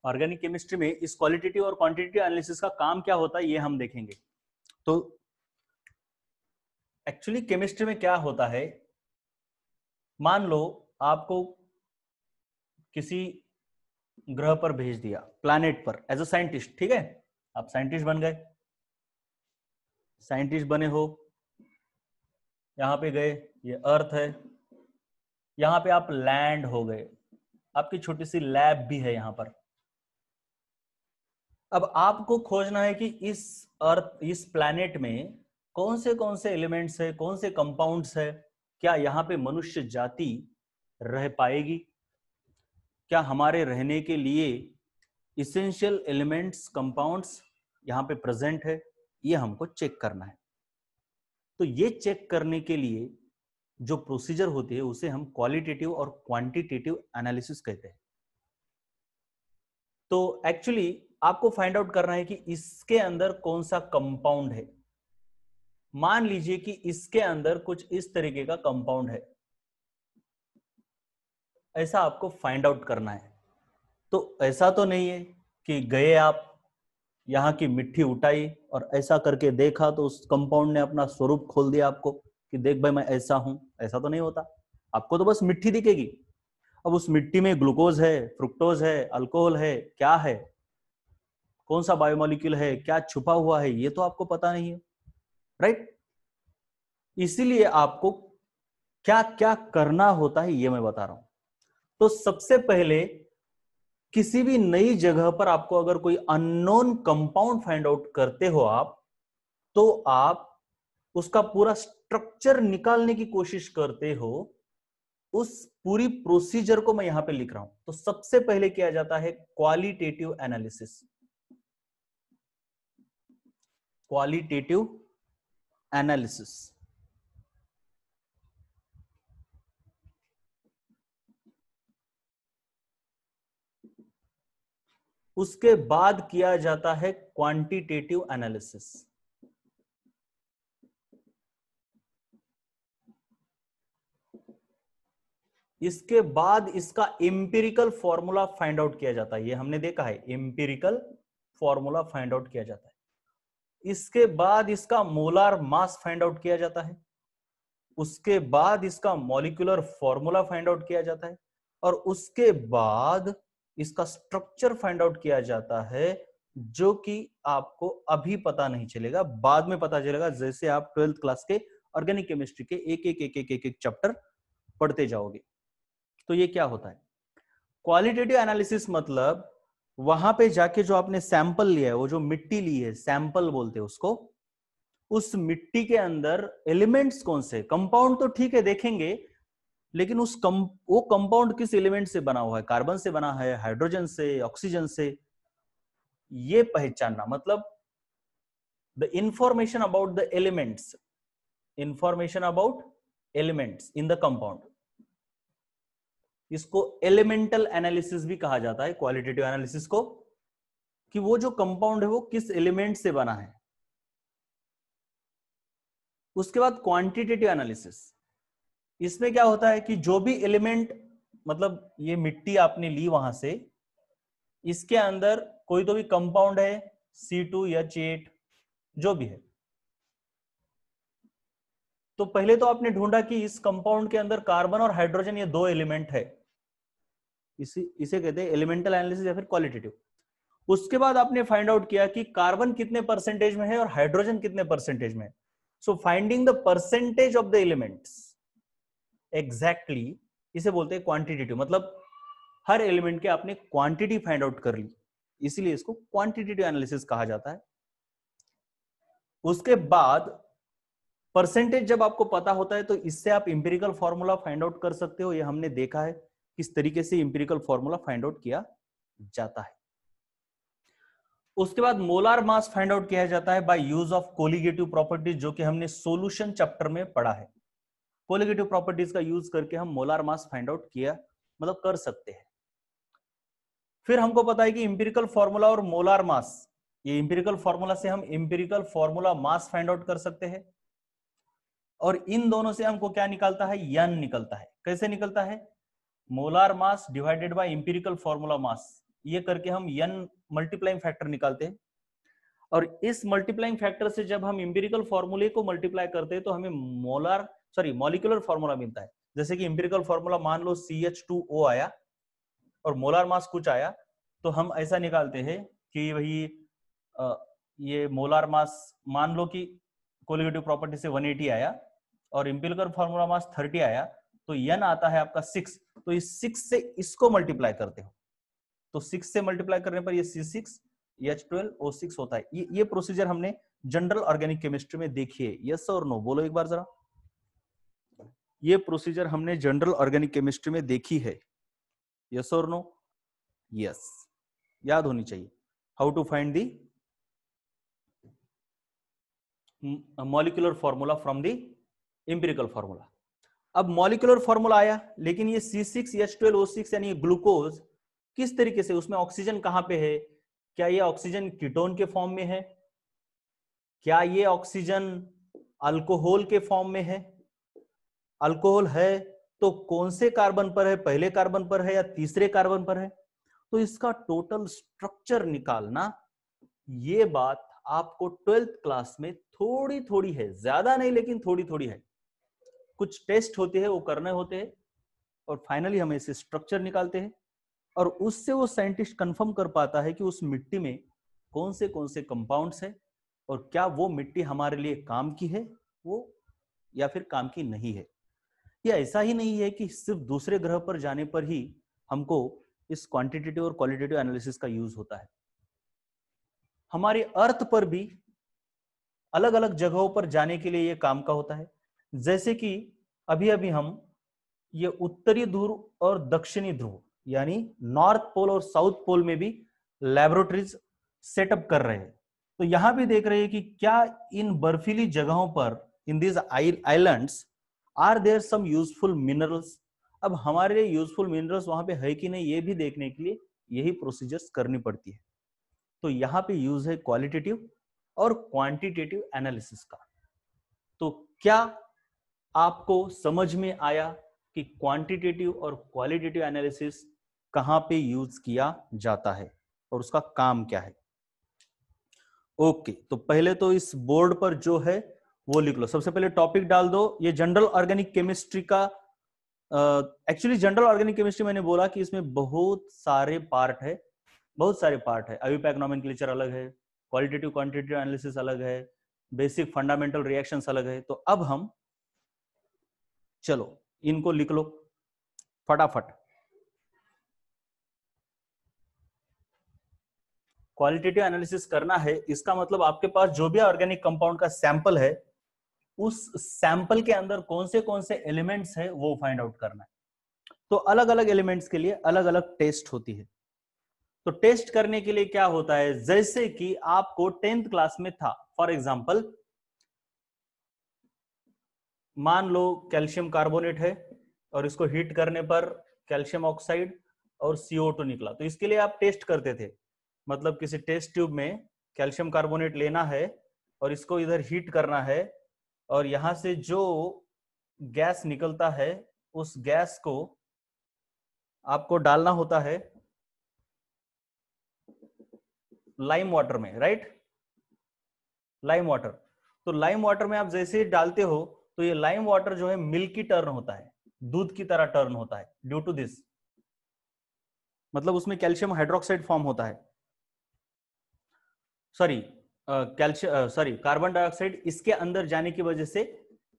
Organic chemistry में इस qualitative और क्वांटिटेटिव एनालिसिस का काम क्या होता है ये हम देखेंगे। तो एक्चुअली केमिस्ट्री में क्या होता है, मान लो आपको किसी ग्रह पर भेज दिया, प्लैनेट पर एज अ साइंटिस्ट, ठीक है, आप साइंटिस्ट बन गए, साइंटिस्ट बने हो, यहां पे गए, ये अर्थ है, यहां पे आप लैंड हो गए, आपकी छोटी सी लैब भी है यहां पर। अब आपको खोजना है कि इस अर्थ, इस प्लैनेट में कौन से एलिमेंट्स है, कौन से कंपाउंड्स है, क्या यहाँ पे मनुष्य जाति रह पाएगी, क्या हमारे रहने के लिए इसेंशियल एलिमेंट्स, कंपाउंड्स यहाँ पे प्रेजेंट है, ये हमको चेक करना है। तो ये चेक करने के लिए जो प्रोसीजर होती है उसे हम क्वालिटेटिव और क्वांटिटेटिव एनालिसिस कहते हैं। तो एक्चुअली आपको फाइंड आउट करना है कि इसके अंदर कौन सा कंपाउंड है। मान लीजिए कि इसके अंदर कुछ इस तरीके का कंपाउंड है, ऐसा आपको फाइंड आउट करना है। तो ऐसा तो नहीं है कि गए आप, यहां की मिट्टी उठाई और ऐसा करके देखा तो उस कंपाउंड ने अपना स्वरूप खोल दिया आपको कि देख भाई मैं ऐसा हूं, ऐसा तो नहीं होता। आपको तो बस मिट्टी दिखेगी। अब उस मिट्टी में ग्लूकोज है, फ्रुक्टोज है, अल्कोहल है, क्या है, कौन सा बायोमोलिक्यूल है, क्या छुपा हुआ है, ये तो आपको पता नहीं है, राइट। इसीलिए आपको क्या क्या करना होता है ये मैं बता रहा हूं। तो सबसे पहले किसी भी नई जगह पर आपको अगर कोई अननोन कंपाउंड फाइंड आउट करते हो आप, तो आप उसका पूरा स्ट्रक्चर निकालने की कोशिश करते हो। उस पूरी प्रोसीजर को मैं यहां पे लिख रहा हूं। तो सबसे पहले किया जाता है क्वालिटेटिव एनालिसिस। क्वालिटेटिव एनालिसिस उसके बाद किया जाता है क्वांटिटेटिव एनालिसिस। इसके बाद इसका एम्पिरिकल फॉर्मूला फाइंड आउट किया जाता है। ये हमने देखा है, एम्पिरिकल फॉर्मूला फाइंड आउट किया जाता है। इसके बाद इसका मोलार मास फाइंड आउट किया जाता है। उसके बाद इसका मॉलिक्यूलर फॉर्मूला फाइंड आउट किया जाता है। और उसके बाद इसका स्ट्रक्चर फाइंड आउट किया जाता है, जो कि आपको अभी पता नहीं चलेगा, बाद में पता चलेगा जैसे आप 12th क्लास के ऑर्गेनिक केमिस्ट्री के एक चैप्टर पढ़ते जाओगे। तो ये क्या होता है क्वालिटेटिव एनालिसिस, मतलब वहां पे जाके जो आपने सैंपल लिया है, वो जो मिट्टी ली है, सैंपल बोलते हैं उसको, उस मिट्टी के अंदर एलिमेंट्स कौन से, कंपाउंड तो ठीक है देखेंगे, लेकिन वो कंपाउंड किस एलिमेंट से बना हुआ है, कार्बन से बना है, हाइड्रोजन से, ऑक्सीजन से, ये पहचानना। मतलब the information about the elements, information about elements in the compound, इसको एलिमेंटल एनालिसिस भी कहा जाता है, क्वालिटेटिव एनालिसिस को, कि वो जो कंपाउंड है वो किस एलिमेंट से बना है। उसके बाद क्वांटिटेटिव एनालिसिस, इसमें क्या होता है कि जो भी एलिमेंट, मतलब ये मिट्टी आपने ली वहां से, इसके अंदर कोई तो भी कंपाउंड है, C2H8 जो भी है, तो पहले तो आपने ढूंढा कि इस कंपाउंड के अंदर कार्बन और हाइड्रोजन, ये दो एलिमेंट है, इसे कहते हैं एलिमेंटल एनालिसिस या फिर क्वालिटेटिव। उसके बाद आपने फाइंड आउट किया कि कार्बन कितने परसेंटेज में है और हाइड्रोजन कितने परसेंटेज में है। So finding the percentage of the elements exactly, इसे बोलते हैं क्वांटिटेटिव। मतलब हर एलिमेंट के आपने क्वांटिटी फाइंड आउट कर ली, इसीलिए इसको क्वांटिटेटिव एनालिसिस कहा जाता है। उसके बाद परसेंटेज जब आपको पता होता है, तो इससे आप इंपिरिकल फॉर्मूला फाइंड आउट कर सकते हो। ये हमने देखा है किस तरीके से इंपिरिकल फॉर्मूला फाइंड आउट किया जाता है। उसके बाद मोलार मास फाइंड आउट किया जाता है by use of colligative properties, जो कि हमने सॉल्यूशन चैप्टर में पढ़ा है। कोलिगेटिव प्रॉपर्टीज का यूज करके हम मोलार मास फाइंड आउट किया, मतलब कर सकते हैं। फिर हमको पता है कि इंपिरिकल फॉर्मूला और मोलार मास ये इंपिरिकल फॉर्मूला से हम empirical formula mass find out कर सकते हैं, और इन दोनों से हमको क्या निकलता है, यन निकलता है। कैसे निकलता है, molar mass divided by empirical formula mass, ये करके हम यन मल्टीप्लाइंग फैक्टर निकालते हैं। और इस मल्टीप्लाइंग फैक्टर से जब हम इंपिरिकल फॉर्मूले को मल्टीप्लाई करते हैं तो हमें मॉलिक्यूलर फॉर्मूला मिलता है। जैसे कि इंपिरिकल फॉर्मूला मान लो CH2O आया और मोलार मास कुछ आया, तो हम ऐसा निकालते हैं कि वही ये मोलार मास मान लो कि कोलिगेटिव प्रॉपर्टी से 180 आया और इंपिरिकल फॉर्मूला मास 30 आया, तो n आता है आपका 6। तो इस 6 से इसको मल्टीप्लाई करते हो, तो 6 से मल्टीप्लाई करने पर ये C6H12O6 होता है। ये प्रोसीजर हमने जनरल ऑर्गेनिक केमिस्ट्री में देखी है। यस और नो बोलो एक बार जरा। ये प्रोसीजर हमने जनरल ऑर्गेनिक केमिस्ट्री में देखी है। यस और नो? यस, याद होनी चाहिए। How to find the molecular formula from the empirical formula. अब मॉलिक्यूलर फॉर्मूला आया, लेकिन ये C6H12O6 यानी ग्लूकोज किस तरीके से, उसमें ऑक्सीजन कहां पे है? क्या ये ऑक्सीजन कीटोन के फॉर्म में है? क्या ये ऑक्सीजन अल्कोहल के फॉर्म में है? अल्कोहल है तो कौन से कार्बन पर है, पहले कार्बन पर है या तीसरे कार्बन पर है? तो इसका टोटल स्ट्रक्चर निकालना, ये बात आपको 12th क्लास में थोड़ी थोड़ी है, ज्यादा नहीं लेकिन थोड़ी थोड़ी है। कुछ टेस्ट होते हैं वो करने होते हैं, और फाइनली हम ऐसे स्ट्रक्चर निकालते हैं, और उससे वो साइंटिस्ट कंफर्म कर पाता है कि उस मिट्टी में कौन से कंपाउंड्स है, और क्या वो मिट्टी हमारे लिए काम की है वो, या फिर काम की नहीं है। ये ऐसा ही नहीं है कि सिर्फ दूसरे ग्रह पर जाने पर ही हमको इस क्वांटिटेटिव और क्वालिटेटिव एनालिसिस का यूज होता है। हमारे अर्थ पर भी अलग अलग जगहों पर जाने के लिए ये काम का होता है। जैसे कि अभी अभी हम ये उत्तरी ध्रुव और दक्षिणी ध्रुव यानी नॉर्थ पोल और साउथ पोल में भी लैबोरेटरीज सेटअप कर रहे हैं। तो यहां भी देख रहे हैं कि क्या इन बर्फीली जगहों पर, in this islands, are there some useful minerals. अब हमारे लिए यूजफुल मिनरल्स वहां पे है कि नहीं, ये भी देखने के लिए यही प्रोसीजर्स करनी पड़ती है। तो यहाँ पे यूज है क्वालिटेटिव और क्वांटिटेटिव एनालिसिस का। तो क्या आपको समझ में आया कि क्वांटिटेटिव और क्वालिटेटिव एनालिसिस कहां पे यूज किया जाता है और उसका काम क्या है? ओके, तो पहले तो इस बोर्ड पर जो है वो लिख लो। सबसे पहले टॉपिक डाल दो, ये जनरल ऑर्गेनिक केमिस्ट्री का। एक्चुअली जनरल ऑर्गेनिक केमिस्ट्री मैंने बोला कि इसमें बहुत सारे पार्ट है, बहुत सारे पार्ट है। आईयूपैक नोमेनक्लेचर अलग है, क्वालिटेटिव क्वांटिटेटिव एनालिसिस अलग है, बेसिक फंडामेंटल रिएक्शंस अलग है। तो अब हम चलो इनको लिख लो फटाफट। क्वालिटेटिव एनालिसिस करना है, इसका मतलब आपके पास जो भी ऑर्गेनिक कंपाउंड का सैंपल है, उस सैंपल के अंदर कौन से एलिमेंट्स है वो फाइंड आउट करना है। तो अलग अलग एलिमेंट्स के लिए अलग अलग टेस्ट होती है। तो टेस्ट करने के लिए क्या होता है, जैसे कि आपको 10th क्लास में था, फॉर एग्जांपल मान लो कैल्शियम कार्बोनेट है और इसको हीट करने पर कैल्शियम ऑक्साइड और CO2 निकला। तो इसके लिए आप टेस्ट करते थे, मतलब किसी टेस्ट ट्यूब में कैल्शियम कार्बोनेट लेना है और इसको इधर हीट करना है, और यहां से जो गैस निकलता है उस गैस को आपको डालना होता है लाइम वाटर में, राइट? Lime water. तो लाइम वाटर में आप जैसे ही डालते हो तो ये लाइम वाटर जो है मिल्की टर्न होता है, दूध की तरह टर्न होता है। ड्यू टू दिस, मतलब उसमें कैल्शियम हाइड्रोक्साइड फॉर्म होता है, सॉरी कार्बन डाइऑक्साइड इसके अंदर जाने की वजह से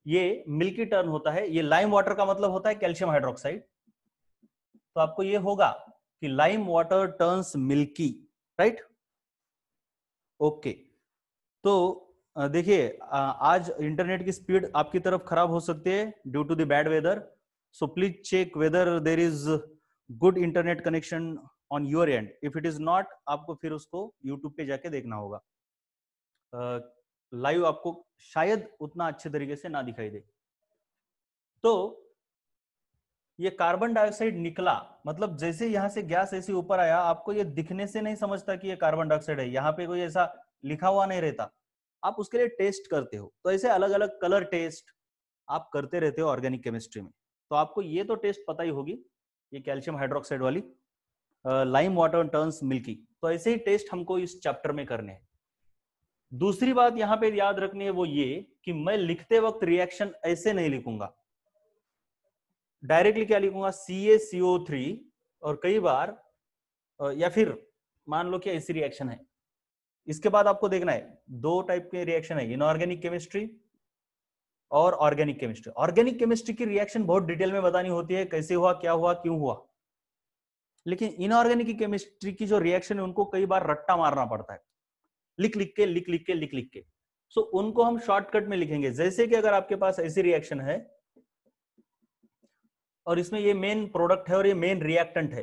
ये मिल्की टर्न होता है। ये लाइम वाटर का मतलब होता है कैल्शियम हाइड्रोक्साइड। तो आपको ये होगा कि lime water turns milky, right? Okay, तो देखिए आज इंटरनेट की स्पीड आपकी तरफ खराब हो सकती है due to the bad weather, so please check whether there is good internet connection on your end. If it is not, आपको फिर उसको यूट्यूब पे जाके देखना होगा। लाइव आपको शायद उतना अच्छे तरीके से ना दिखाई दे। तो ये कार्बन डाइऑक्साइड निकला, मतलब जैसे यहां से गैस ऐसे ऊपर आया, आपको ये दिखने से नहीं समझता कि ये कार्बन डाइऑक्साइड है, यहाँ पे कोई ऐसा लिखा हुआ नहीं रहता, आप उसके लिए टेस्ट करते हो। तो ऐसे अलग अलग कलर टेस्ट आप करते रहते हो ऑर्गेनिक केमिस्ट्री में। तो आपको ये तो टेस्ट पता ही होगी, ये कैल्शियम हाइड्रोक्साइड वाली, लाइम वाटर टर्न्स मिल्की। तो ऐसे ही टेस्ट हमको इस चैप्टर में करने हैं। दूसरी बात यहां पे याद रखनी है वो ये कि मैं लिखते वक्त रिएक्शन ऐसे नहीं लिखूंगा, डायरेक्टली क्या लिखूंगा, CaCO3, और कई बार या फिर मान लो कि ऐसी रिएक्शन है। इसके बाद आपको देखना है दो टाइप के रिएक्शन है, इनऑर्गेनिक केमिस्ट्री और ऑर्गेनिक केमिस्ट्री। ऑर्गेनिक केमिस्ट्री की रिएक्शन बहुत डिटेल में बतानी होती है, कैसे हुआ, क्या हुआ, क्यों हुआ। लेकिन इनऑर्गेनिक केमिस्ट्री की जो रिएक्शन है उनको कई बार रट्टा मारना पड़ता है, लिख लिख के। सो उनको हम शॉर्टकट में लिखेंगे। जैसे कि अगर आपके पास ऐसी रिएक्शन है और इसमें ये मेन प्रोडक्ट है और ये मेन रिएक्टेंट है,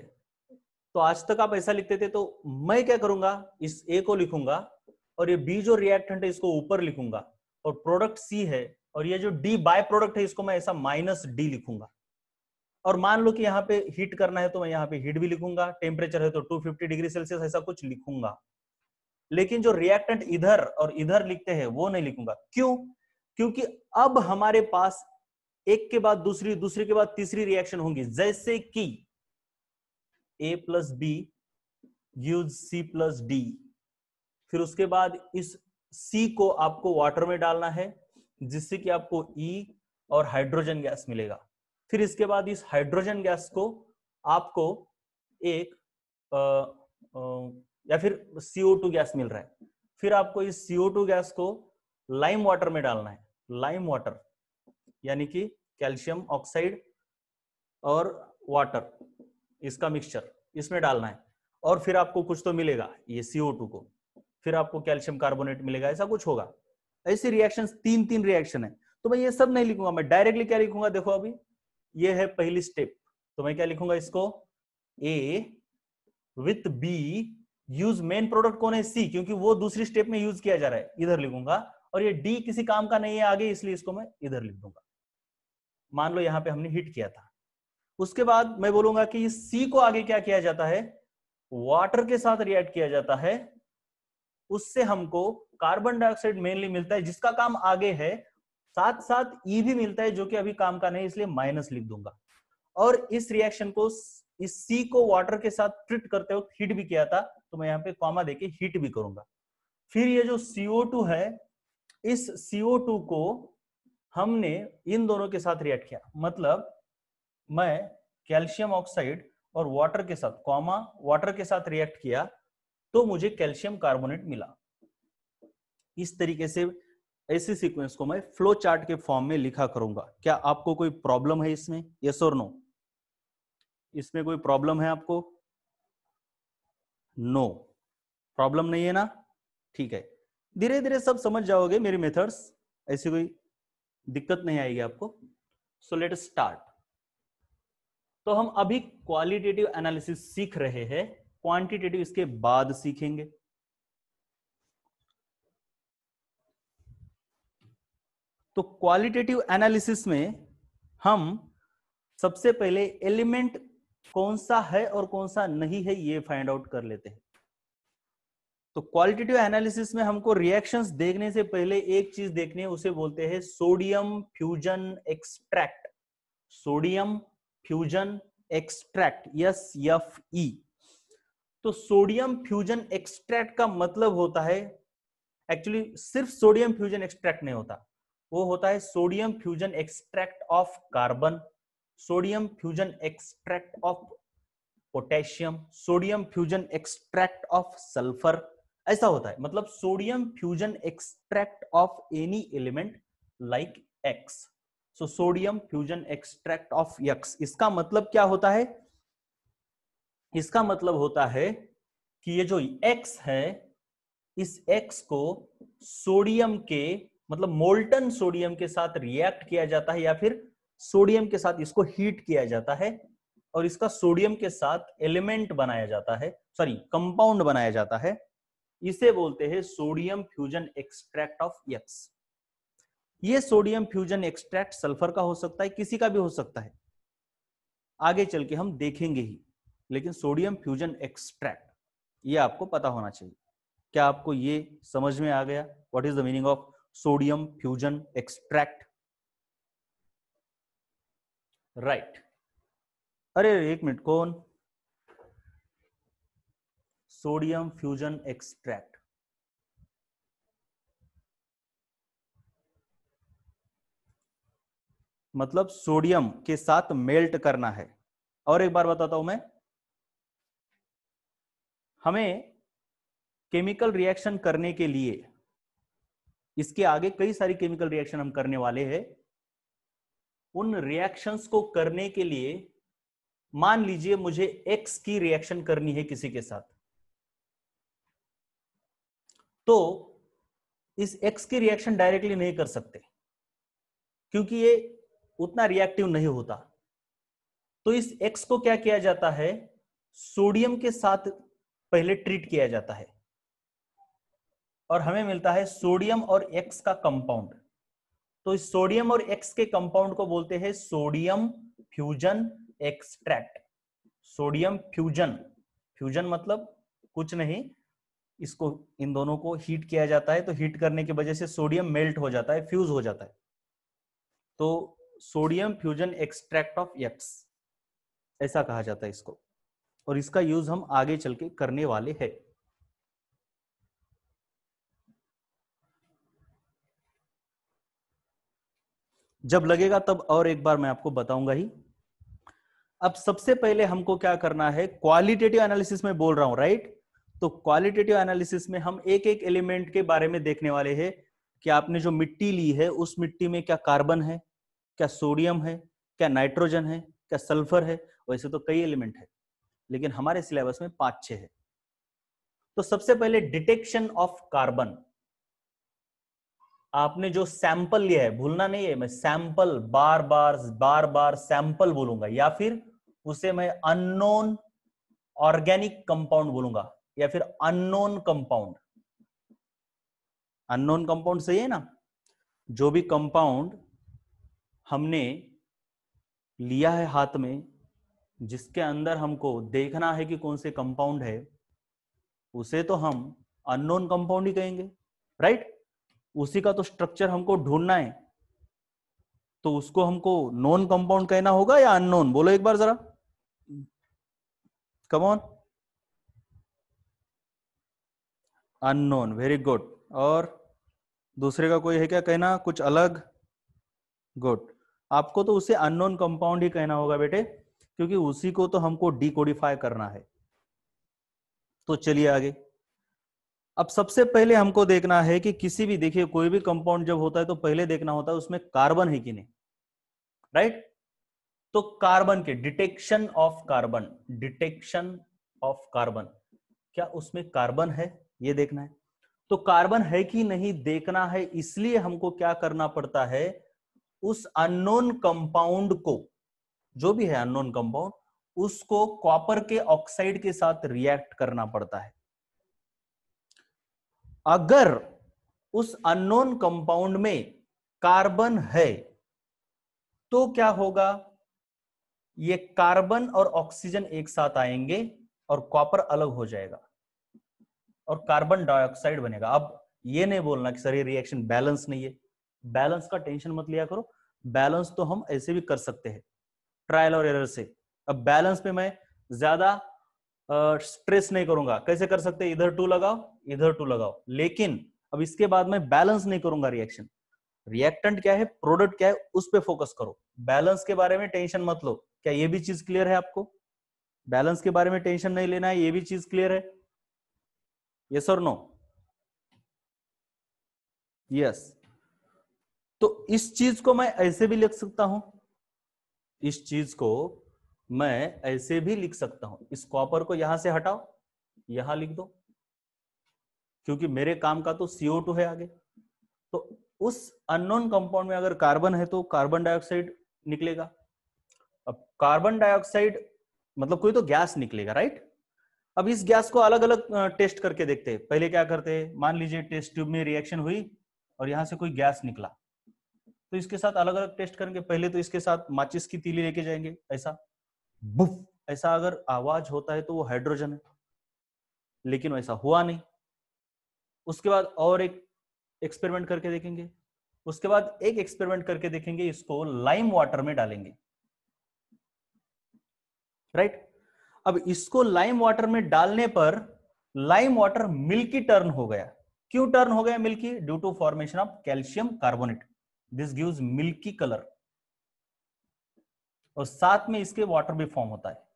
तो आज तक आप ऐसा लिखते थे, तो मैं क्या करूंगा, इस ए को लिखूंगा और ये बी जो रिएक्टेंट है इसको ऊपर लिखूंगा, और प्रोडक्ट सी है और ये जो डी बाय प्रोडक्ट है इसको मैं ऐसा -D लिखूंगा। और मान लो कि यहाँ पे हीट करना है तो मैं यहाँ पे हीट भी लिखूंगा, टेम्परेचर है तो 250 डिग्री सेल्सियस ऐसा कुछ लिखूंगा। लेकिन जो रिएक्टेंट इधर और इधर लिखते हैं वो नहीं लिखूंगा। क्यों? क्योंकि अब हमारे पास एक के बाद दूसरी, दूसरी के बाद तीसरी रिएक्शन होंगी। जैसे कि A+B यूज C+D, फिर उसके बाद इस C को आपको वाटर में डालना है जिससे कि आपको E और हाइड्रोजन गैस मिलेगा। फिर इसके बाद इस हाइड्रोजन गैस को आपको एक या फिर CO2 गैस मिल रहा है, फिर आपको इस CO2 गैस को लाइम वाटर में डालना है। लाइम वाटर यानी कि कैल्शियम ऑक्साइड और वाटर, इसका मिक्सचर इसमें डालना है, और फिर आपको कुछ तो मिलेगा ये CO2 को, फिर आपको कैल्शियम कार्बोनेट मिलेगा, ऐसा कुछ होगा। ऐसी रिएक्शन तीन रिएक्शन है। तो मैं ये सब नहीं लिखूंगा, मैं डायरेक्टली क्या लिखूंगा, देखो अभी ये है पहली स्टेप, तो मैं क्या लिखूंगा, इसको A with B use main product कौन है, C, क्योंकि वो दूसरी स्टेप में यूज किया जा रहा है, इधर लिखूंगा। और ये D किसी काम का नहीं है आगे, इसलिए इसको मैं इधर लिख दूंगा। मान लो यहां पे हमने हिट किया था, उसके बाद मैं बोलूंगा कि इस C को आगे क्या किया जाता है, वाटर के साथ रिएक्ट किया जाता है, उससे हमको कार्बन डाइऑक्साइड मेनली मिलता है जिसका काम आगे है, साथ साथ E भी मिलता है जो कि अभी काम का नहीं, इसलिए माइनस लिख दूंगा। और इस रिएक्शन को, इस C को वाटर के साथ ट्रीट करते वक्त हीट भी किया था, तो मैं यहाँ पे कॉमा देके हीट भी करूंगा। फिर ये जो CO2 है, इस CO2 को हमने इन दोनों के साथ रिएक्ट किया, मतलब मैं कैल्शियम ऑक्साइड और वाटर के साथ, कॉमा वाटर के साथ रिएक्ट किया तो मुझे कैल्शियम कार्बोनेट मिला। इस तरीके से ऐसे सीक्वेंस को मैं फ्लो चार्ट के फॉर्म में लिखा करूंगा। क्या आपको कोई प्रॉब्लम है इसमें, यस और नो? इसमें कोई प्रॉब्लम है आपको? नो, प्रॉब्लम नहीं है ना? ठीक है, धीरे धीरे सब समझ जाओगे मेरी मेथड्स, ऐसी कोई दिक्कत नहीं आएगी आपको। So let us start. तो हम अभी क्वालिटेटिव एनालिसिस सीख रहे हैं, क्वांटिटेटिव इसके बाद सीखेंगे। तो क्वालिटेटिव एनालिसिस में हम सबसे पहले एलिमेंट कौन सा है और कौन सा नहीं है ये फाइंड आउट कर लेते हैं। तो क्वालिटेटिव एनालिसिस में हमको रिएक्शंस देखने से पहले एक चीज देखनी है, उसे बोलते हैं sodium fusion extract. Sodium fusion extract, SFE। तो सोडियम फ्यूजन एक्सट्रैक्ट का मतलब होता है, एक्चुअली सिर्फ सोडियम फ्यूजन एक्सट्रैक्ट नहीं होता, वो होता है sodium fusion extract of carbon, sodium fusion extract of potassium, sodium fusion extract of sulphur, ऐसा होता है। मतलब sodium fusion extract of any element like X। So sodium fusion extract of X, इसका मतलब क्या होता है? इसका मतलब होता है कि ये जो X है, इस X को सोडियम के, मतलब मोल्टन सोडियम के साथ रिएक्ट किया जाता है, या फिर सोडियम के साथ इसको हीट किया जाता है और इसका सोडियम के साथ एलिमेंट बनाया जाता है, सॉरी कंपाउंड बनाया जाता है। इसे बोलते हैं sodium fusion extract of X। ये सोडियम फ्यूजन एक्सट्रैक्ट सल्फर का हो सकता है, किसी का भी हो सकता है। आगे चल के हम देखेंगे ही, लेकिन सोडियम फ्यूजन एक्सट्रैक्ट ये आपको पता होना चाहिए। क्या आपको ये समझ में आ गया? What is the meaning of sodium fusion extract? Right. अरे एक मिनट, कौन? सोडियम फ्यूजन एक्सट्रैक्ट मतलब सोडियम के साथ मेल्ट करना है। और एक बार बताता हूं मैं, हमें केमिकल रिएक्शन करने के लिए, इसके आगे कई सारी केमिकल रिएक्शन हम करने वाले हैं। उन रिएक्शंस को करने के लिए मान लीजिए मुझे एक्स की रिएक्शन करनी है किसी के साथ, तो इस एक्स की रिएक्शन डायरेक्टली नहीं कर सकते क्योंकि ये उतना रिएक्टिव नहीं होता। तो इस एक्स को क्या किया जाता है, सोडियम के साथ पहले ट्रीट किया जाता है और हमें मिलता है सोडियम और एक्स का कंपाउंड। तो इस सोडियम और एक्स के कंपाउंड को बोलते हैं sodium fusion extract. Sodium fusion, fusion मतलब कुछ नहीं, इसको इन दोनों को हीट किया जाता है, तो हीट करने की वजह से सोडियम मेल्ट हो जाता है, फ्यूज हो जाता है। तो sodium fusion extract of x ऐसा कहा जाता है इसको, और इसका यूज हम आगे चल के करने वाले हैं। जब लगेगा तब और एक बार मैं आपको बताऊंगा ही। अब सबसे पहले हमको क्या करना है, क्वालिटेटिव एनालिसिस में बोल रहा हूं, राइट? तो क्वालिटेटिव एनालिसिस में हम एक एक एलिमेंट के बारे में देखने वाले हैं कि आपने जो मिट्टी ली है उस मिट्टी में क्या कार्बन है, क्या सोडियम है, क्या नाइट्रोजन है, क्या सल्फर है। वैसे तो कई एलिमेंट है, लेकिन हमारे सिलेबस में 5-6 है। तो सबसे पहले डिटेक्शन ऑफ कार्बन। आपने जो सैंपल लिया है, भूलना नहीं है, मैं सैंपल बार बार सैंपल बोलूंगा, या फिर उसे मैं अननोन ऑर्गेनिक कंपाउंड बोलूंगा, या फिर अननोन कंपाउंड। अननोन कंपाउंड सही है ना? जो भी कंपाउंड हमने लिया है हाथ में, जिसके अंदर हमको देखना है कि कौन से कंपाउंड है, उसे तो हम अननोन कंपाउंड ही कहेंगे, राइट? उसी का तो स्ट्रक्चर हमको ढूंढना है, तो उसको हमको नॉन कंपाउंड कहना होगा या अननोन? बोलो एक बार जरा, come on. Unknown, very good. और दूसरे का कोई है क्या कहना, कुछ अलग? गुड। आपको तो उसे अननोन कंपाउंड ही कहना होगा बेटे, क्योंकि उसी को तो हमको डिकोडिफाई करना है। तो चलिए आगे। अब सबसे पहले हमको देखना है कि किसी भी, देखिए कोई भी कंपाउंड जब होता है तो पहले देखना होता है उसमें कार्बन है कि नहीं, राइट? तो कार्बन के detection of carbon, detection of carbon, क्या उसमें कार्बन है ये देखना है। तो कार्बन है कि नहीं देखना है, इसलिए हमको क्या करना पड़ता है, उस अननोन कंपाउंड को, जो भी है अननोन कंपाउंड, उसको कॉपर के ऑक्साइड के साथ रिएक्ट करना पड़ता है। अगर उस अननोन कंपाउंड में कार्बन है तो क्या होगा, ये कार्बन और ऑक्सीजन एक साथ आएंगे और कॉपर अलग हो जाएगा और कार्बन डाइऑक्साइड बनेगा। अब ये नहीं बोलना कि सर ये रिएक्शन बैलेंस नहीं है, बैलेंस का टेंशन मत लिया करो, बैलेंस तो हम ऐसे भी कर सकते हैं ट्रायल और एरर से। अब बैलेंस पे मैं ज्यादा स्ट्रेस नहीं करूंगा, कैसे कर सकते हैं, इधर 2 लगाओ इधर 2 लगाओ, लेकिन अब इसके बाद मैं बैलेंस नहीं करूंगा रिएक्शन। रिएक्टेंट क्या है, प्रोडक्ट क्या है, उस पर फोकस करो, बैलेंस के बारे में टेंशन मत लो। क्या ये भी चीज क्लियर है आपको? बैलेंस के बारे में टेंशन नहीं लेना है, ये भी चीज क्लियर है? यस और नो? यस। तो इस चीज को मैं ऐसे भी लिख सकता हूं, इस चीज को मैं ऐसे भी लिख सकता हूं, इस कॉपर को यहां से हटाओ, यहां लिख दो, क्योंकि मेरे काम का तो CO2 है आगे। तो उस अननोन कंपाउंड में अगर कार्बन है तो कार्बन डाइऑक्साइड निकलेगा। अब कार्बन डाइऑक्साइड मतलब कोई तो गैस निकलेगा, राइट? अब इस गैस को अलग अलग टेस्ट करके देखते हैं। पहले क्या करते हैं, मान लीजिए टेस्ट ट्यूब में रिएक्शन हुई और यहां से कोई गैस निकला, तो इसके साथ अलग अलग टेस्ट करेंगे। पहले तो इसके साथ माचिस की तीली लेके जाएंगे ऐसा, बुफ ऐसा अगर आवाज होता है तो वो हाइड्रोजन है, लेकिन वैसा हुआ नहीं। उसके बाद और एक एक्सपेरिमेंट करके देखेंगे, उसके बाद एक एक्सपेरिमेंट करके देखेंगे, इसको लाइम वाटर में डालेंगे, राइट। अब इसको लाइम वाटर में डालने पर लाइम वाटर मिल्की टर्न हो गया। क्यों टर्न हो गया milky? Due to formation of calcium carbonate, this gives milky colour, और साथ में इसके वाटर भी फॉर्म होता है।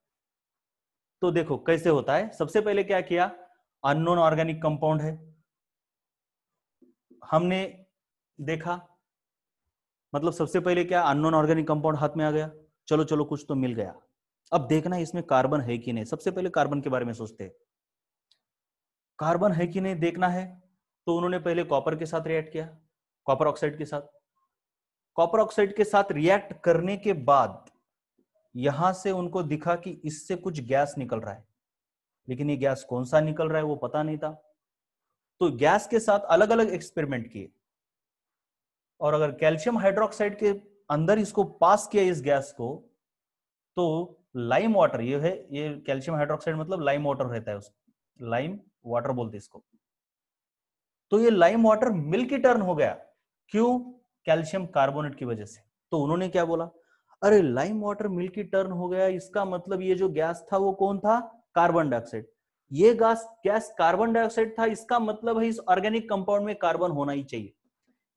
तो देखो कैसे होता है। सबसे पहले क्या किया, अननोन ऑर्गेनिक कंपाउंड है, हमने देखा, मतलब सबसे पहले क्या, अननोन ऑर्गेनिक कंपाउंड हाथ में आ गया, चलो चलो कुछ तो मिल गया। अब देखना है इसमें कार्बन है कि नहीं, सबसे पहले कार्बन के बारे में सोचते हैं, कार्बन है कि नहीं देखना है। तो उन्होंने पहले कॉपर के साथ रिएक्ट किया, कॉपर ऑक्साइड के साथ। कॉपर ऑक्साइड के साथ रिएक्ट करने के बाद यहां से उनको दिखा कि इससे कुछ गैस निकल रहा है, लेकिन ये गैस कौन सा निकल रहा है वो पता नहीं था। तो गैस के साथ अलग अलग एक्सपेरिमेंट किए, और अगर कैल्शियम हाइड्रोक्साइड के अंदर इसको पास किया इस गैस को, तो लाइम वाटर, ये है, ये कैल्शियम हाइड्रोक्साइड मतलब लाइम वाटर रहता है, उसको लाइम वाटर बोलते इसको। तो ये लाइम वाटर मिल्की टर्न हो गया, क्यों? कैल्शियम कार्बोनेट की वजह से। तो उन्होंने क्या बोला, अरे लाइम वाटर मिल्की टर्न हो गया, इसका मतलब ये जो गैस था वो कौन था? Carbon dioxide. ये गैस कार्बन डाइऑक्साइड था, इसका मतलब है इस ऑर्गेनिक कंपाउंड में कार्बन होना ही चाहिए।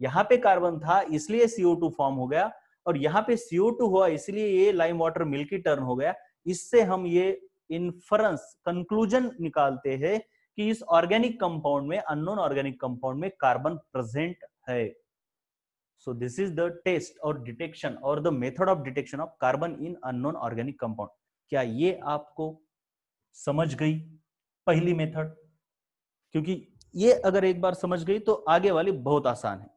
यहाँ पे कार्बन था इसलिए CO2 फॉर्म हो गया, और यहाँ पे CO2 हुआ इसलिए ये लाइम वाटर मिल्की टर्न हो गया। इससे हम ये इन्फरेंस कंक्लूजन निकालते हैं कि इस ऑर्गेनिक कंपाउंड में, अननोन ऑर्गेनिक कंपाउंड में कार्बन प्रेजेंट है। So this is the test और डिटेक्शन और the method of detection of carbon in unknown organic compound. क्या ये आपको समझ गई पहली मेथड? क्योंकि ये अगर एक बार समझ गई तो आगे वाली बहुत आसान है,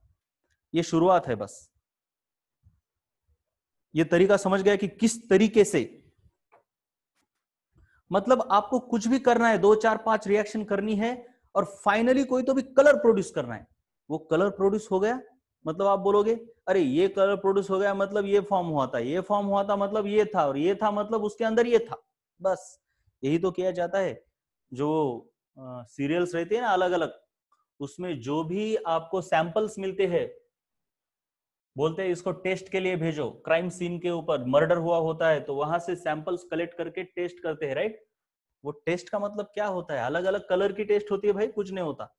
ये शुरुआत है बस। ये तरीका समझ गया कि किस तरीके से, मतलब आपको कुछ भी करना है, 2 4 5 रिएक्शन करनी है, और फाइनली कोई तो भी कलर प्रोड्यूस करना है। वो कलर प्रोड्यूस हो गया, मतलब आप बोलोगे अरे ये कलर प्रोड्यूस हो गया मतलब ये फॉर्म हुआ था, ये फॉर्म हुआ था मतलब ये था, और ये था मतलब उसके अंदर ये था। बस यही तो किया जाता है। जो सीरियल्स रहते हैं ना अलग अलग, उसमें जो भी आपको सैंपल्स मिलते हैं, बोलते हैं इसको टेस्ट के लिए भेजो, क्राइम सीन के ऊपर मर्डर हुआ होता है तो वहां से सैंपल्स कलेक्ट करके टेस्ट करते हैं, राइट। वो टेस्ट का मतलब क्या होता है, अलग अलग कलर की टेस्ट होती है भाई, कुछ नहीं होता।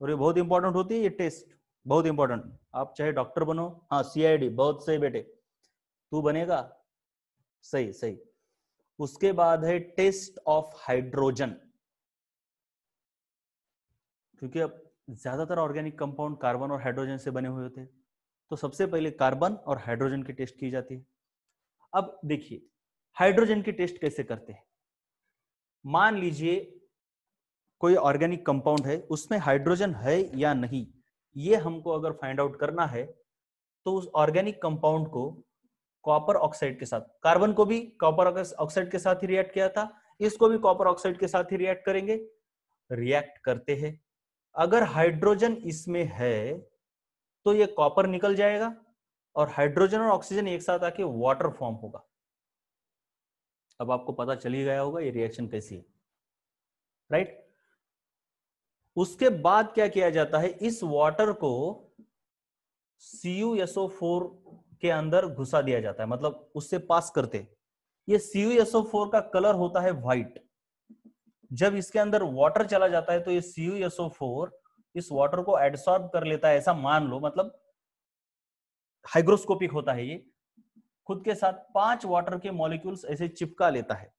और ये बहुत इंपॉर्टेंट होती है ये टेस्ट, बहुत इंपॉर्टेंट। आप चाहे डॉक्टर बनो, हाँ CID बहुत सही बेटे, तू बनेगा, सही सही। उसके बाद है टेस्ट ऑफ हाइड्रोजन, क्योंकि अब ज्यादातर ऑर्गेनिक कंपाउंड कार्बन और हाइड्रोजन से बने हुए होते हैं, तो सबसे पहले कार्बन और हाइड्रोजन की टेस्ट की जाती है। अब देखिए हाइड्रोजन की टेस्ट कैसे करते हैं। मान लीजिए कोई ऑर्गेनिक कंपाउंड है, उसमें हाइड्रोजन है या नहीं, ये हमको अगर फाइंड आउट करना है, तो उस ऑर्गेनिक कंपाउंड को कॉपर ऑक्साइड के साथ, कार्बन को भी कॉपर ऑक्साइड के साथ ही रिएक्ट किया था, इसको भी कॉपर ऑक्साइड के साथ ही रिएक्ट करेंगे, रिएक्ट करते हैं। अगर हाइड्रोजन इसमें है तो ये कॉपर निकल जाएगा, और हाइड्रोजन और ऑक्सीजन एक साथ आके वाटर फॉर्म होगा। अब आपको पता चल ही गया होगा ये रिएक्शन कैसी है, राइट। उसके बाद क्या किया जाता है, इस वाटर को CuSO4 के अंदर घुसा दिया जाता है, मतलब उससे पास करते। ये CuSO4 का कलर होता है व्हाइट। जब इसके अंदर वाटर चला जाता है तो ये CuSO4 इस वाटर को एब्सॉर्ब कर लेता है, ऐसा मान लो, मतलब हाइग्रोस्कोपिक होता है ये, खुद के साथ 5 वाटर के मॉलिक्यूल्स ऐसे चिपका लेता है,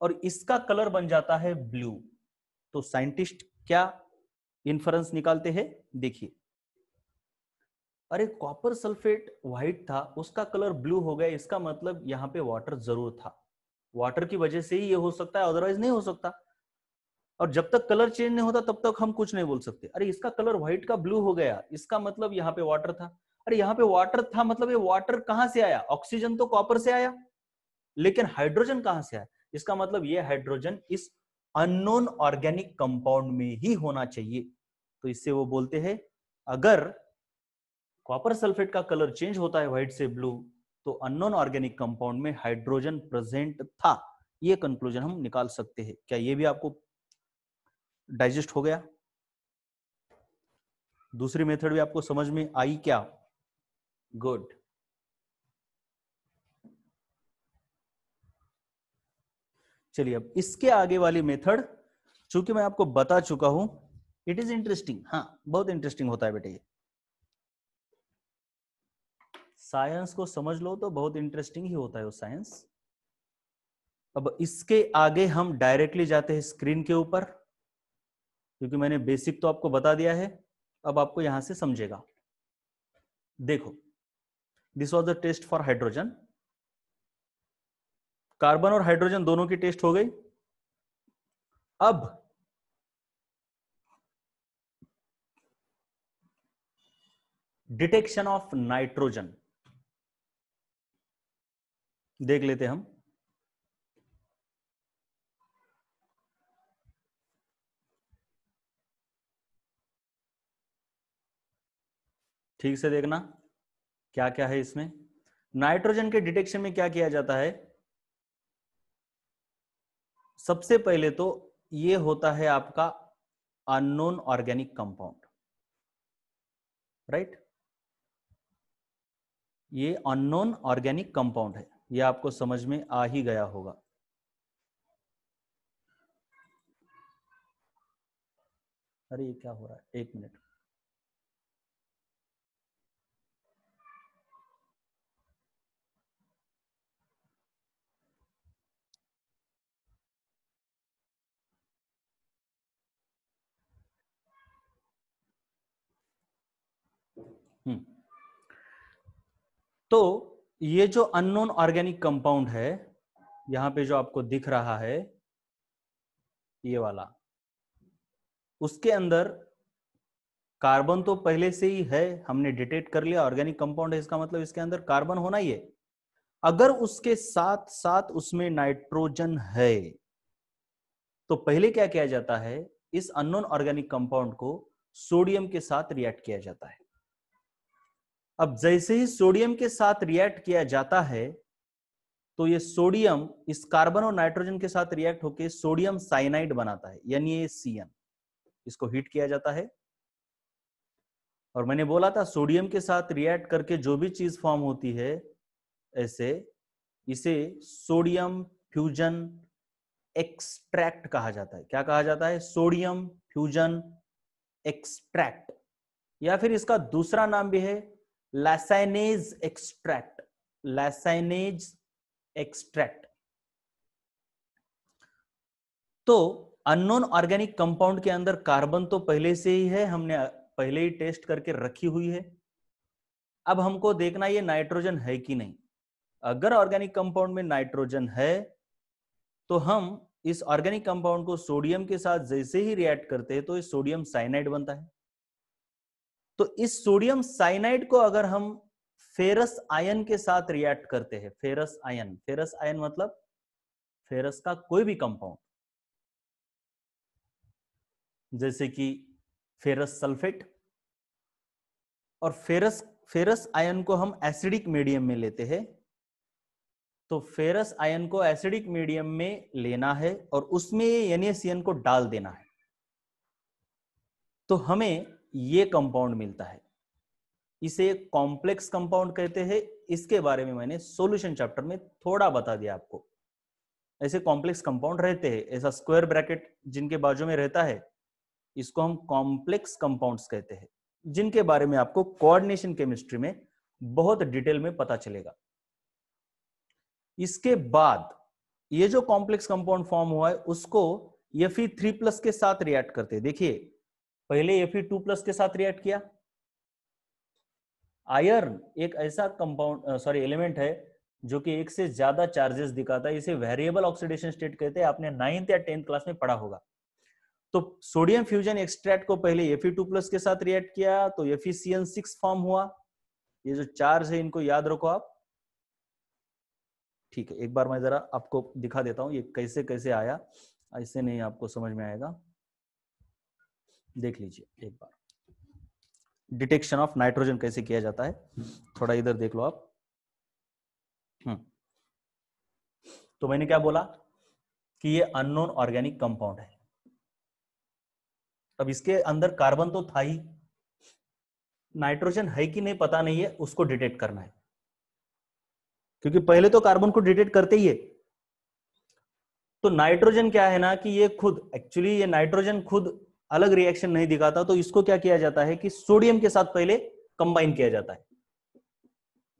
और इसका कलर बन जाता है ब्लू। तो साइंटिस्ट क्या इन्फरेंस निकालते हैं, देखिए, अरे कॉपर सल्फेट व्हाइट था, उसका कलर ब्लू हो गया, इसका मतलब यहाँ पे वाटर जरूर था, वाटर की वजह से ही ये हो सकता है, अदरवाइज नहीं हो सकता। और जब तक कलर चेंज नहीं होता तब तक हम कुछ नहीं बोल सकते। अरे इसका कलर व्हाइट का ब्लू हो गया, इसका मतलब यहाँ पे वाटर था। अरे यहाँ पे वाटर था मतलब ये वाटर कहाँ से आया, ऑक्सीजन तो कॉपर से आया, लेकिन हाइड्रोजन कहां से आया, इसका मतलब ये हाइड्रोजन इस अननोन ऑर्गेनिक कंपाउंड में ही होना चाहिए। तो इससे वो बोलते हैं अगर कॉपर सल्फेट का कलर चेंज होता है व्हाइट से ब्लू, तो अननोन ऑर्गेनिक कंपाउंड में हाइड्रोजन प्रेजेंट था, ये कंक्लूजन हम निकाल सकते हैं। क्या ये भी आपको डाइजेस्ट हो गया? दूसरी मेथड भी आपको समझ में आई क्या? गुड। चलिए अब इसके आगे वाली मेथड, चूंकि मैं आपको बता चुका हूं, इट इज इंटरेस्टिंग। हाँ, बहुत इंटरेस्टिंग होता है बेटे ये। साइंस को समझ लो तो बहुत इंटरेस्टिंग ही होता है वो साइंस। अब इसके आगे हम डायरेक्टली जाते हैं स्क्रीन के ऊपर, क्योंकि मैंने बेसिक तो आपको बता दिया है, अब आपको यहां से समझेगा। देखो, this was the test for hydrogen. Carbon और हाइड्रोजन दोनों की टेस्ट हो गई। अब डिटेक्शन ऑफ नाइट्रोजन देख लेते हम। ठीक से देखना क्या क्या है इसमें। नाइट्रोजन के डिटेक्शन में क्या किया जाता है? सबसे पहले तो ये होता है आपका अननोन ऑर्गेनिक कंपाउंड, राइट? ये अननोन ऑर्गेनिक कंपाउंड है, ये आपको समझ में आ ही गया होगा। अरे ये क्या हो रहा है, एक मिनट। तो ये जो अननोन ऑर्गेनिक कंपाउंड है, यहां पे जो आपको दिख रहा है ये वाला, उसके अंदर कार्बन तो पहले से ही है, हमने डिटेक्ट कर लिया ऑर्गेनिक कंपाउंड है, इसका मतलब इसके अंदर कार्बन होना ही है। अगर उसके साथ साथ उसमें नाइट्रोजन है, तो पहले क्या किया जाता है, इस अननोन ऑर्गेनिक कंपाउंड को सोडियम के साथ रिएक्ट किया जाता है। अब जैसे ही सोडियम के साथ रिएक्ट किया जाता है, तो ये सोडियम इस कार्बन और नाइट्रोजन के साथ रिएक्ट होकर सोडियम साइनाइड बनाता है, यानी CN। इसको हीट किया जाता है, और मैंने बोला था सोडियम के साथ रिएक्ट करके जो भी चीज फॉर्म होती है ऐसे, इसे सोडियम फ्यूजन एक्सट्रैक्ट कहा जाता है। क्या कहा जाता है? सोडियम फ्यूजन एक्सट्रैक्ट, या फिर इसका दूसरा नाम भी है लैसाइनेज एक्सट्रैक्ट। लैसाइनेज एक्सट्रैक्ट। तो अननोन ऑर्गेनिक कंपाउंड के अंदर कार्बन तो पहले से ही है, हमने पहले ही टेस्ट करके रखी हुई है। अब हमको देखना ये नाइट्रोजन है कि नहीं। अगर ऑर्गेनिक कंपाउंड में नाइट्रोजन है, तो हम इस ऑर्गेनिक कंपाउंड को सोडियम के साथ जैसे ही रिएक्ट करते हैं तो ये सोडियम साइनाइड बनता है। तो इस सोडियम साइनाइड को अगर हम फेरस आयन के साथ रिएक्ट करते हैं, फेरस आयन, फेरस आयन मतलब फेरस का कोई भी कंपाउंड, जैसे कि फेरस सल्फेट, और फेरस फेरस आयन को हम एसिडिक मीडियम में लेते हैं, तो फेरस आयन को एसिडिक मीडियम में लेना है और उसमें NaCN को डाल देना है, तो हमें ये कंपाउंड मिलता है। इसे कॉम्प्लेक्स कंपाउंड कहते हैं। इसके बारे में मैंने सॉल्यूशन चैप्टर में थोड़ा बता दिया आपको। ऐसे कॉम्प्लेक्स कंपाउंड रहते हैं, ऐसा स्क्वायर ब्रैकेट जिनके बाजू में रहता है, इसको हम कॉम्प्लेक्स कंपाउंड्स कहते हैं, जिनके बारे में आपको कोऑर्डिनेशन केमिस्ट्री में बहुत डिटेल में पता चलेगा। इसके बाद ये जो कॉम्प्लेक्स कंपाउंड फॉर्म हुआ है उसको Fe3+ के साथ रिएक्ट करते हैं। देखिए, पहले Fe2+ के साथ रिएक्ट किया। आयरन एक ऐसा कंपाउंड एलिमेंट है जो कि एक से ज्यादा चार्जेस दिखाता है, इसे वेरिएबल ऑक्सीडेशन स्टेट कहते हैं। आपने 9th या 10th क्लास में पढ़ा होगा। तो सोडियम फ्यूजन एक्सट्रैक्ट को पहले Fe2+ के साथ रिएक्ट किया तो FeCN6 फॉर्म हुआ। ये जो चार्ज है इनको याद रखो आप। ठीक है, एक बार मैं जरा आपको दिखा देता हूं ये कैसे कैसे आया, ऐसे नहीं आपको समझ में आएगा। देख लीजिए एक बार डिटेक्शन ऑफ नाइट्रोजन कैसे किया जाता है, थोड़ा इधर देख लो आप। तो मैंने क्या बोला कि ये अननोन ऑर्गेनिक कंपाउंड है। अब इसके अंदर कार्बन तो था ही, नाइट्रोजन है कि नहीं पता नहीं है, उसको डिटेक्ट करना है, क्योंकि पहले तो कार्बन को डिटेक्ट करते ही है। तो नाइट्रोजन क्या है ना कि ये खुद एक्चुअली ये नाइट्रोजन खुद अलग रिएक्शन नहीं दिखाता, तो इसको क्या किया जाता है कि सोडियम के साथ पहले कंबाइन किया जाता है,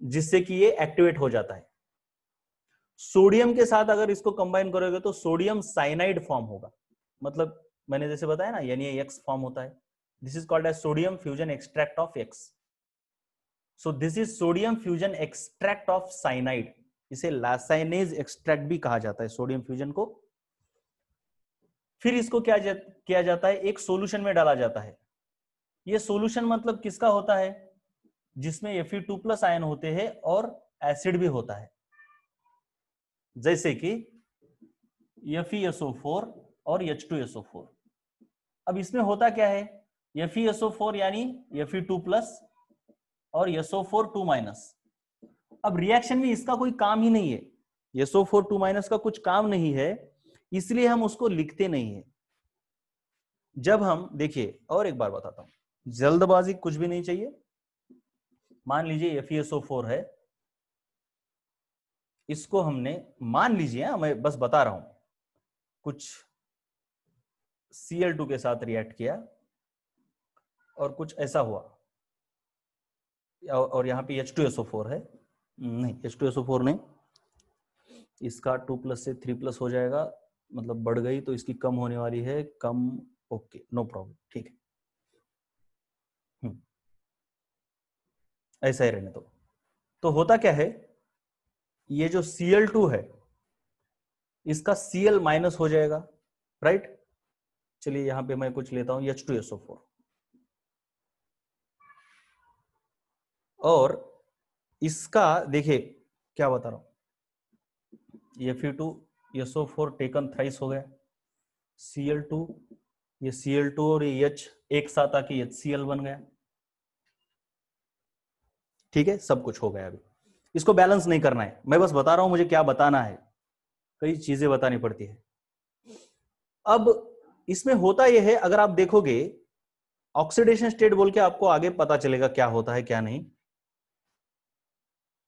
जिससे कि ये एक्टिवेट हो जाता है। सोडियम के साथ अगर इसको कंबाइन करोगे तो सोडियम साइनाइड फॉर्म होगा, मतलब मैंने जैसे बताया ना NaX फॉर्म होता है। This is called as sodium fusion extract of X। So this is sodium fusion extract of cyanide. इसे लासाइनेज एक्सट्रैक्ट भी कहा जाता है सोडियम फ्यूजन को। फिर इसको क्या किया जाता है, एक सॉल्यूशन में डाला जाता है। ये सॉल्यूशन मतलब किसका होता है, जिसमें Fe2+ आयन होते हैं और एसिड भी होता है, जैसे कि FeSO4 और H2SO4। अब इसमें होता क्या है, FeSO4 यानी Fe2+ और SO4 2-। अब रिएक्शन में इसका कोई काम ही नहीं है, SO4 2- का कुछ काम नहीं है, इसलिए हम उसको लिखते नहीं है। जब हम देखिए, और एक बार बताता हूं, जल्दबाजी कुछ भी नहीं चाहिए। मान लीजिए FeSO4 है, इसको हमने मान लीजिए, मैं बस बता रहा हूं, कुछ Cl2 के साथ रिएक्ट किया और कुछ ऐसा हुआ, और यहां पे H2SO4 है, नहीं H2SO4 नहीं, इसका 2+ से 3+ हो जाएगा, मतलब बढ़ गई तो इसकी कम होने वाली है, कम, ओके नो प्रॉब्लम, ठीक है, ऐसा ही रहने दो। तो होता क्या है, ये जो Cl2 है इसका Cl- हो जाएगा, राइट। चलिए यहां पे मैं कुछ लेता हूं H2SO4, और इसका देखिए क्या बता रहा हूं, Fe2SO4 टेकन थ्राइस हो गया, Cl2, ये Cl2 और ये H एक साथ आके HCl बन गया, ठीक है, सब कुछ हो गया। अभी इसको बैलेंस नहीं करना है, मैं बस बता रहा हूं मुझे क्या बताना है, कई चीजें बतानी पड़ती है। अब इसमें होता यह है, अगर आप देखोगे ऑक्सीडेशन स्टेट बोल के आपको आगे पता चलेगा क्या होता है क्या नहीं।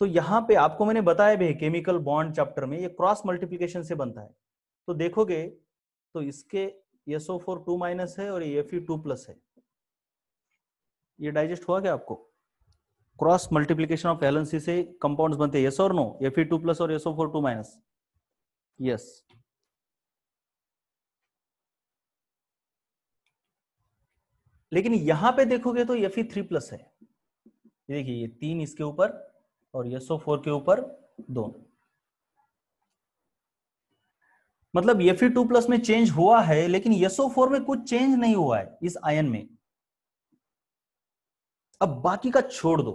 तो यहां पे आपको मैंने बताया भी केमिकल बॉन्ड चैप्टर में, ये क्रॉस मल्टीप्लिकेशन से बनता है। तो देखोगे तो इसके SO4 2- है और ये Fe2+ है, ये डाइजेस्ट हुआ क्या आपको? क्रॉस मल्टीप्लिकेशन ऑफ वैलेंसी से कंपाउंड्स बनते हैं, यस और नो? Fe2+ और SO4 2-। यस। लेकिन यहां पे देखोगे तो Fe3+ है, देखिए ये 3 इसके ऊपर और SO4 के ऊपर 2, मतलब Fe2+ में चेंज हुआ है, लेकिन SO4 में कुछ चेंज नहीं हुआ है इस आयन में। अब बाकी का छोड़ दो,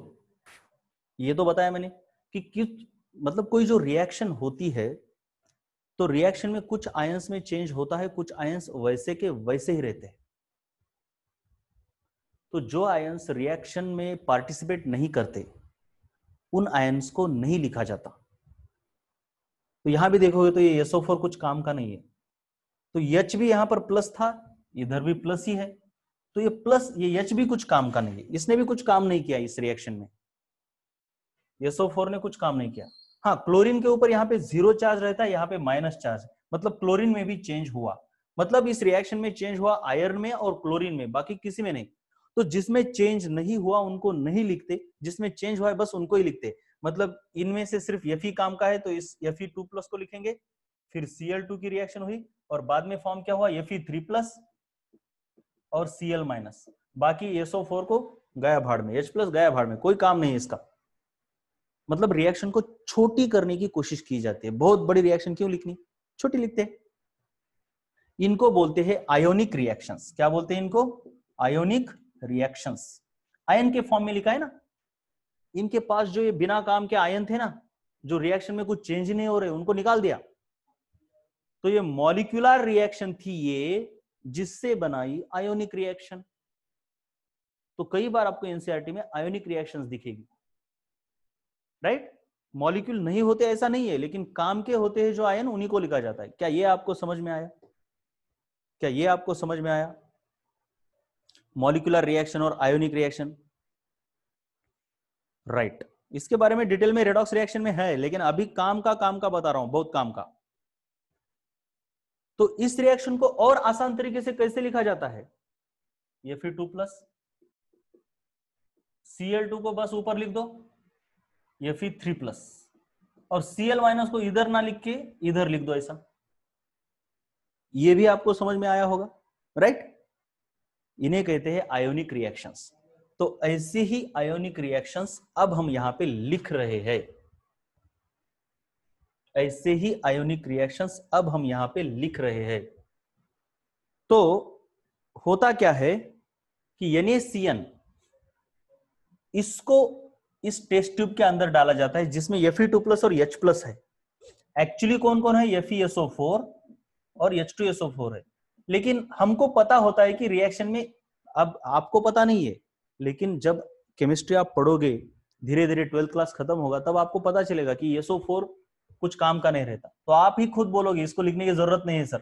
ये तो बताया मैंने कि किस मतलब कोई जो रिएक्शन होती है तो रिएक्शन में कुछ आयंस में चेंज होता है, कुछ आयंस वैसे के वैसे ही रहते हैं। तो जो आयंस रिएक्शन में पार्टिसिपेट नहीं करते उन आयंस को नहीं लिखा जाता। तो यहां भी देखोगे तो ये SO4 कुछ काम का नहीं है, तो H भी यहां पर प्लस था, इधर भी प्लस ही है, तो ये प्लस, ये H भी कुछ काम का नहीं है, इसने भी कुछ काम नहीं किया इस रिएक्शन में, SO4 ने कुछ काम नहीं किया। हाँ, क्लोरीन के ऊपर यहाँ पे 0 चार्ज रहता है, यहाँ पे माइनस चार्ज, मतलब क्लोरीन में भी चेंज हुआ, मतलब इस रिएक्शन में चेंज हुआ आयरन में और क्लोरीन में, बाकी किसी में नहीं। तो जिसमें चेंज नहीं हुआ उनको नहीं लिखते, जिसमें चेंज हुआ है बस उनको ही लिखते। मतलब इनमें से सिर्फ Fe काम का है तो इस Fe2+ को लिखेंगे, फिर Cl2 की रिएक्शन हुई और बाद में फॉर्म क्या हुआ, Fe3+ और Cl-, बाकी SO4 को गया भाड़ में, H+ गया भाड़ में, कोई काम नहीं है इसका। मतलब रिएक्शन को छोटी करने की कोशिश की जाती है, बहुत बड़ी रिएक्शन क्यों लिखनी, छोटी लिखते हैं। इनको बोलते हैं आयोनिक रिएक्शंस। क्या बोलते हैं इनको? Ionic reactions. आयन के फॉर्म में लिखा है ना, इनके पास जो ये बिना काम के आयन थे ना, जो रिएक्शन में कुछ चेंज नहीं हो रहे, उनको निकाल दिया, तो ये मॉलिक्यूलर रिएक्शन थी ये, जिससे बनाई आयोनिक रिएक्शन। तो कई बार आपको एनसीईआरटी में आयोनिक रिएक्शंस दिखेगी, राइट। मॉलिक्यूल नहीं होते ऐसा नहीं है, लेकिन काम के होते हैं जो आयन, उन्हीं को लिखा जाता है। क्या ये आपको समझ में आया? क्या ये आपको समझ में आया? मॉलिक्यूलर रिएक्शन और आयोनिक रिएक्शन, राइट। इसके बारे में डिटेल में रेडॉक्स रिएक्शन में है, लेकिन अभी काम का बता रहा हूं, बहुत काम का। तो इस रिएक्शन को और आसान तरीके से कैसे लिखा जाता है? Fe2+, Cl2 को बस ऊपर लिख दो, Fe3+, और Cl- को इधर ना लिख के इधर लिख दो, ऐसा। ये भी आपको समझ में आया होगा, राइट? इन्हें कहते हैं आयोनिक रिएक्शंस। तो ऐसे ही आयोनिक रिएक्शंस अब हम यहां पे लिख रहे हैं। ऐसे ही आयोनिक रिएक्शंस अब हम यहां पे लिख रहे हैं। तो होता क्या है कि NaCN, इसको इस टेस्ट ट्यूब के अंदर डाला जाता है, जिसमें Fe2+ और H+ है। एक्चुअली कौन कौन है? FeSO4 और H2SO4 है। लेकिन हमको पता होता है कि रिएक्शन में, अब आपको पता नहीं है, लेकिन जब केमिस्ट्री आप पढ़ोगे, धीरे धीरे 12th क्लास खत्म होगा, तब आपको पता चलेगा कि SO4 कुछ काम का नहीं रहता। तो आप ही खुद बोलोगे इसको लिखने की जरूरत नहीं है सर,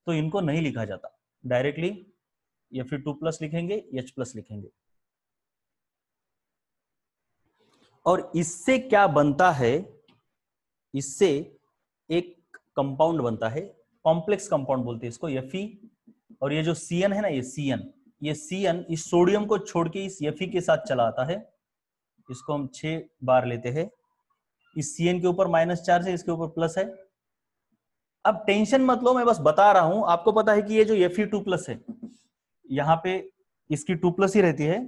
तो इनको नहीं लिखा जाता, डायरेक्टली Fe2+ लिखेंगे, H+ लिखेंगे। और इससे क्या बनता है? इससे एक कंपाउंड बनता है, कॉम्प्लेक्स कंपाउंड बोलते हैं इसको, Fe। और ये जो Cn है ना, ये Cn इस सोडियम को छोड़ के इस Fe के साथ चला आता है। इसको हम 6 बार लेते हैं। इस Cn के ऊपर माइनस चार्ज है, इसके ऊपर प्लस है। अब टेंशन मत लो, मैं बस बता रहा हूं। आपको पता है कि ये जो Fe2+ है, यहां पे इसकी 2+ ही रहती है।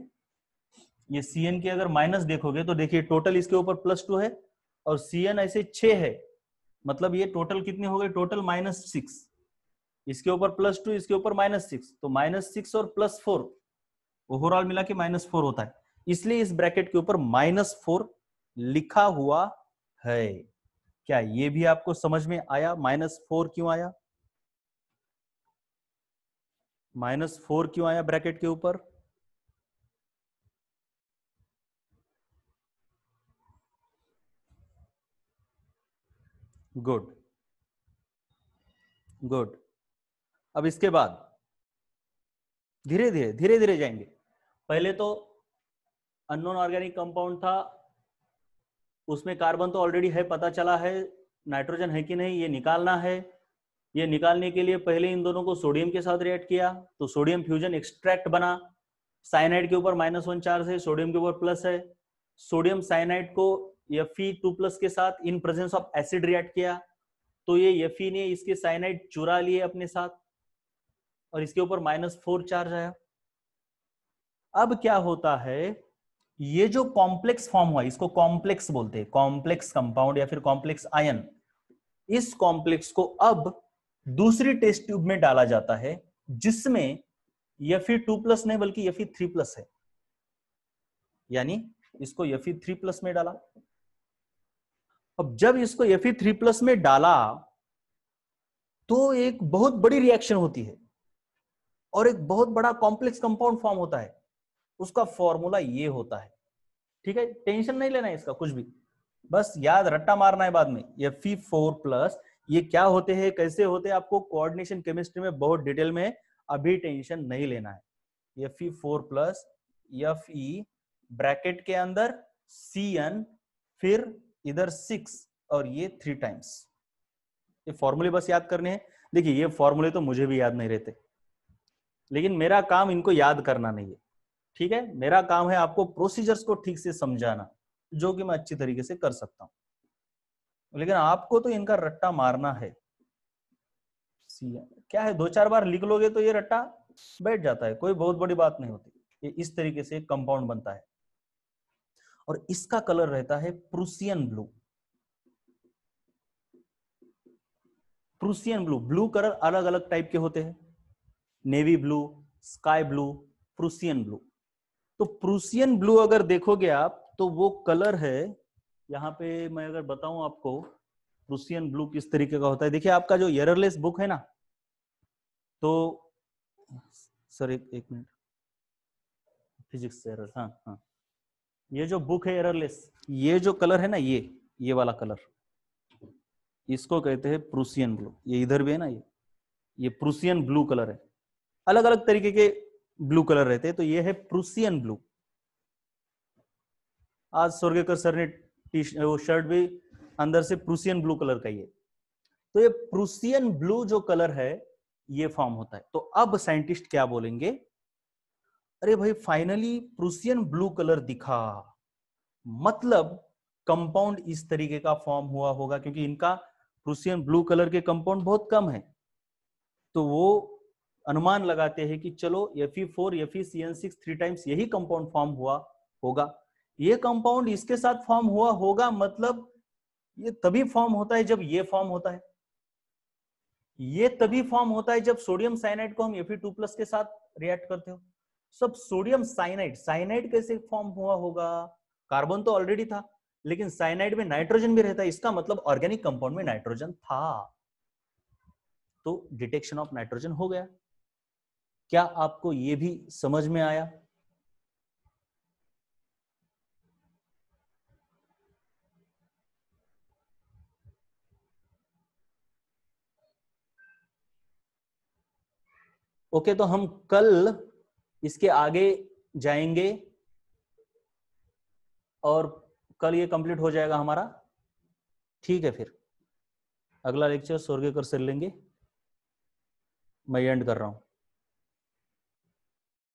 ये Cn के अगर माइनस देखोगे तो देखिए टोटल इसके ऊपर +2 है, और Cn ऐसे 6 है। मतलब ये टोटल कितने हो गए? टोटल -6। इसके ऊपर +2, इसके ऊपर -6, तो -6 और +4 ओवरऑल मिला के -4 होता है। इसलिए इस ब्रैकेट के ऊपर -4 लिखा हुआ है। क्या ये भी आपको समझ में आया? -4 क्यों आया? -4 क्यों आया ब्रैकेट के ऊपर? Good good. अब इसके बाद धीरे धीरे जाएंगे। पहले तो अननोन ऑर्गेनिक कंपाउंड था, उसमें कार्बन तो ऑलरेडी है, पता चला है। नाइट्रोजन है कि नहीं ये निकालना है। ये निकालने के लिए पहले इन दोनों को सोडियम के साथ रिएक्ट किया, तो सोडियम फ्यूजन एक्सट्रैक्ट बना। साइनाइड के ऊपर -1 चार्ज है, सोडियम के ऊपर प्लस है। सोडियम साइनाइड को Fe2+ के साथ in presence of acid react किया, तो ये Fe ने इसके साइनाइड चुरा लिए अपने साथ, और इसके ऊपर -4 चार्ज आया। अब क्या होता है? ये जो कॉम्प्लेक्स फॉर्म हुआ, इसको कॉम्प्लेक्स बोलते हैं, कॉम्प्लेक्स कंपाउंड या फिर कॉम्प्लेक्स आयन। इस कॉम्प्लेक्स को अब दूसरी टेस्ट ट्यूब में डाला जाता है, जिसमें Fe2+ नहीं बल्कि Fe3+ है। यानी इसको Fe3+ में डाला। अब जब इसको Fe3+ में डाला, तो एक बहुत बड़ी रिएक्शन होती है और एक बहुत बड़ा कॉम्प्लेक्स कंपाउंड फॉर्म होता है। उसका फॉर्मूला ये होता है, ठीक है? टेंशन नहीं लेना है इसका कुछ भी, बस याद रट्टा मारना है बाद में। Fe4+, ये क्या होते हैं, कैसे होते हैं, आपको कोऑर्डिनेशन केमिस्ट्री में बहुत डिटेल में, अभी टेंशन नहीं लेना है। Fe4+, Fe ब्रैकेट के अंदर Cn, फिर इधर 6 और ये 3 टाइम्स। ये फॉर्मूले बस याद करने हैं। देखिए ये फॉर्मूले तो मुझे भी याद नहीं रहते, लेकिन मेरा काम इनको याद करना नहीं है, ठीक है? मेरा काम है आपको प्रोसीजर्स को ठीक से समझाना, जो कि मैं अच्छी तरीके से कर सकता हूं। लेकिन आपको तो इनका रट्टा मारना है। क्या है, 2-4 बार लिख लोगे तो ये रट्टा बैठ जाता है, कोई बहुत बड़ी बात नहीं होती। ये इस तरीके से कंपाउंड बनता है, और इसका कलर रहता है Prussian blue. Prussian blue, blue colour अलग अलग टाइप के होते हैं, navy blue, sky blue, Prussian blue. तो प्रूसियन ब्लू अगर देखोगे आप, तो वो कलर है, यहाँ पे मैं अगर बताऊं आपको प्रूसियन ब्लू किस तरीके का होता है। देखिए आपका जो एररलेस बुक है ना, तो सर एक मिनट, फिजिक्स एरर, हाँ हाँ, ये जो बुक है एररलेस, ये जो कलर है ना, ये वाला कलर, इसको कहते हैं प्रूसियन ब्लू। ये इधर भी है ना, ये प्रूसियन ब्लू कलर है। अलग अलग तरीके के ब्लू कलर रहते हैं, तो ये है प्रूसियन ब्लू। आज स्वर्गेकर सर ने वो शर्ट भी अंदर से प्रूसियन ब्लू कलर का ही है। तो ये प्रूसियन ब्लू जो कलर है ये फॉर्म होता है। तो अब साइंटिस्ट क्या बोलेंगे, अरे भाई फाइनली प्रूसियन ब्लू कलर दिखा, मतलब कंपाउंड इस तरीके का फॉर्म हुआ होगा, क्योंकि इनका प्रूसियन ब्लू कलर के कंपाउंड बहुत कम है। तो वो अनुमान लगाते हैं कि चलो Fe4 FeCN6 3 टाइम्स यही कंपाउंड फॉर्म हुआ होगा। ये कंपाउंड इसके साथ फॉर्म हुआ होगा, मतलब ये तभी फॉर्म होता है जब ये फॉर्म होता है। ये तभी फॉर्म होता है जब सोडियम साइनाइड को हम Fe2+ के साथ रिएक्ट करते हो। सब सोडियम साइनाइड, साइनाइड कैसे फॉर्म हुआ होगा, कार्बन तो ऑलरेडी था, लेकिन साइनाइड में नाइट्रोजन भी रहता है, इसका मतलब ऑर्गेनिक कंपाउंड में नाइट्रोजन था, तो डिटेक्शन ऑफ नाइट्रोजन हो गया। क्या आपको यह भी समझ में आया? ओके, तो हम कल इसके आगे जाएंगे और कल ये कंप्लीट हो जाएगा हमारा। ठीक है, फिर अगला लेक्चर स्वर्गेकर से लेंगे। मैं एंड कर रहा हूं।